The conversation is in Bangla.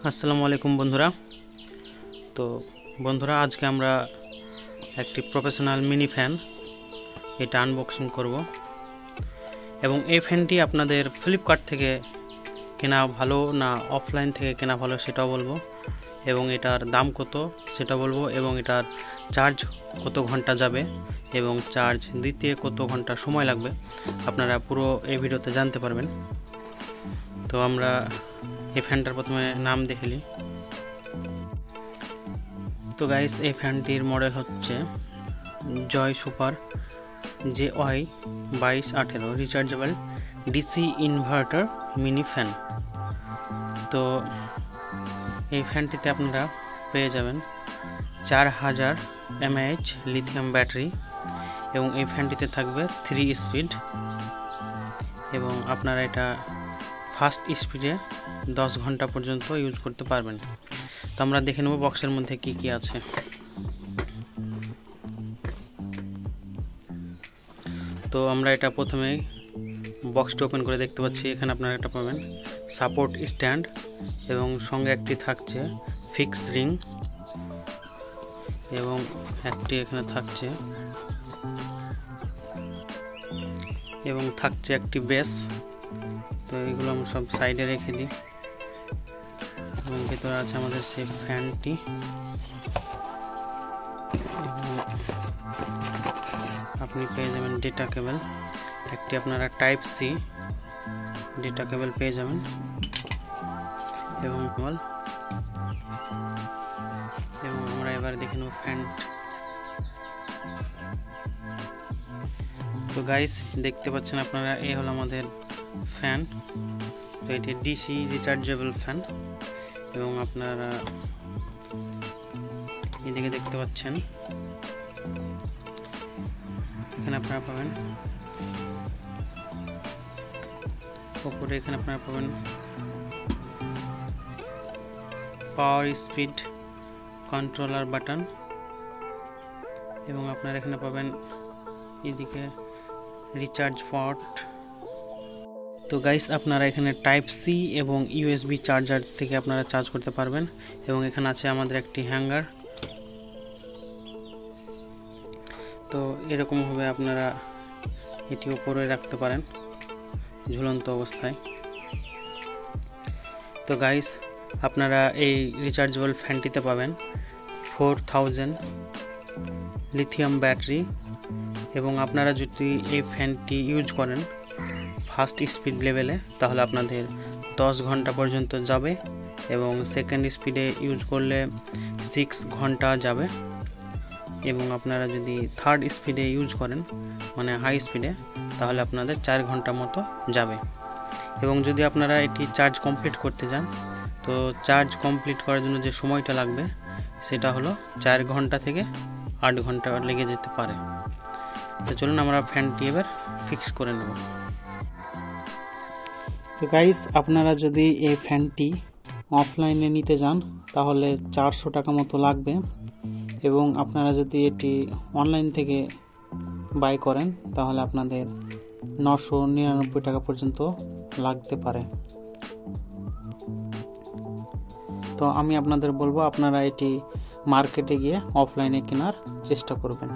আসসালামু আলাইকুম বন্ধুরা। তো বন্ধুরা, আজকে আমরা একটি প্রফেশনাল মিনি ফ্যান এটা আনবক্সিং করব এবং এই ফ্যানটি আপনাদের ফ্লিপকার্ট থেকে কেনা ভালো না অফলাইন থেকে কেনা ভালো সেটাও বলবো, এবং এটার দাম কত সেটা বলবো, এবং এটার চার্জ কত ঘন্টা যাবে এবং চার্জ দিতে কত ঘন্টা সময় লাগবে আপনারা পুরো এই ভিডিওতে জানতে পারবেন। তো আমরা এই ফ্যানটার প্রথমে নাম দেখে নিই। তো গাইস, এই ফ্যানটির মডেল হচ্ছে Joy super JY 2218 rechargeable DC inverter mini fan. তো এই ফ্যানটিতে আপনারা পেয়ে যাবেন 4000 mAh লিথিয়াম ব্যাটারি, এবং এই ফ্যানটিতে থাকবে 3 স্পিড, এবং আপনারা এটা ফাস্ট স্পিডে 10 ঘন্টা পর্যন্ত ইউজ করতে পারবেন। তো আমরা দেখে নেব বক্সের মধ্যে কি কি আছে। তো আমরা এটা প্রথমেই বক্সটা ওপেন করে দেখতে পাচ্ছি। এখানে আপনারা এটা পাবেন সাপোর্ট স্ট্যান্ড, এবং সঙ্গে একটি থাকছে ফিক্স রিং, এবং একটি এখানে থাকছে একটি বেস। তো এগুলো আমরা সব সাইডে রেখে দিই, এবং ভেতরে আছে আমাদের সেই ফ্যানটি, এবং আপনি পেয়ে যাবেন ডেটা কেবল একটি, আপনারা টাইপ সি ডেটা কেবল পেয়ে যাবেন, এবং আমরা এবার দেখে নেব ফ্যান। তো গাইস, দেখতে পাচ্ছেন আপনারা, এই হলো আমাদের ফ্যান। তো এটি ডিসি রিচার্জেবল ফ্যান, এবং আপনারা এদিকে দেখতে পাচ্ছেন এখানে আপনারা পাবেন উপরে, এখানে আপনারা পাবেন পাওয়ার স্পিড কন্ট্রোলার বাটন, এবং আপনারা এখানে পাবেন এদিকে রিচার্জ পোর্ট। তো গাইস, আপনারা এখানে টাইপ সি এবং USB চার্জার থেকে আপনারা চার্জ করতে পারবেন, এবং এখানে আছে আমাদের একটি হ্যাঙ্গার। তো এরকমভাবে আপনারা এটি উপরে রাখতে পারেন ঝুলন্ত অবস্থায়। তো গাইস, আপনারা এই রিচার্জেবল ফ্যানটিতে পাবেন 4000 লিথিয়াম ব্যাটারি, এবং আপনারা যদি এই ফ্যানটি ইউজ করেন ফার্স্ট স্পিড লেভেলে তাহলে আপনাদের 10 ঘন্টা পর্যন্ত যাবে, এবং সেকেন্ড স্পিডে ইউজ করলে 6 ঘন্টা যাবে, এবং আপনারা যদি থার্ড স্পিডে ইউজ করেন মানে হাই স্পিডে তাহলে আপনাদের 4 ঘন্টা মতো যাবে। এবং যদি আপনারা এটি চার্জ কমপ্লিট করতে যান, তো চার্জ কমপ্লিট করার জন্য যে সময়টা লাগবে সেটা হলো 4 ঘন্টা থেকে 8 ঘন্টা লেগে যেতে পারে। তো চলুন আমরা ফ্যানটি এবার ফিক্স করে নেব। তো গাইস, আপনারা যদি এই ফ্যানটি অফলাইনে নিতে যান তাহলে 400 টাকা মতো লাগবে, এবং আপনারা যদি এটি অনলাইন থেকে বাই করেন তাহলে আপনাদের 999 টাকা পর্যন্ত লাগতে পারে। তো আমি আপনাদের বলবো আপনারা এটি মার্কেটে গিয়ে অফলাইনে কেনার চেষ্টা করবেন।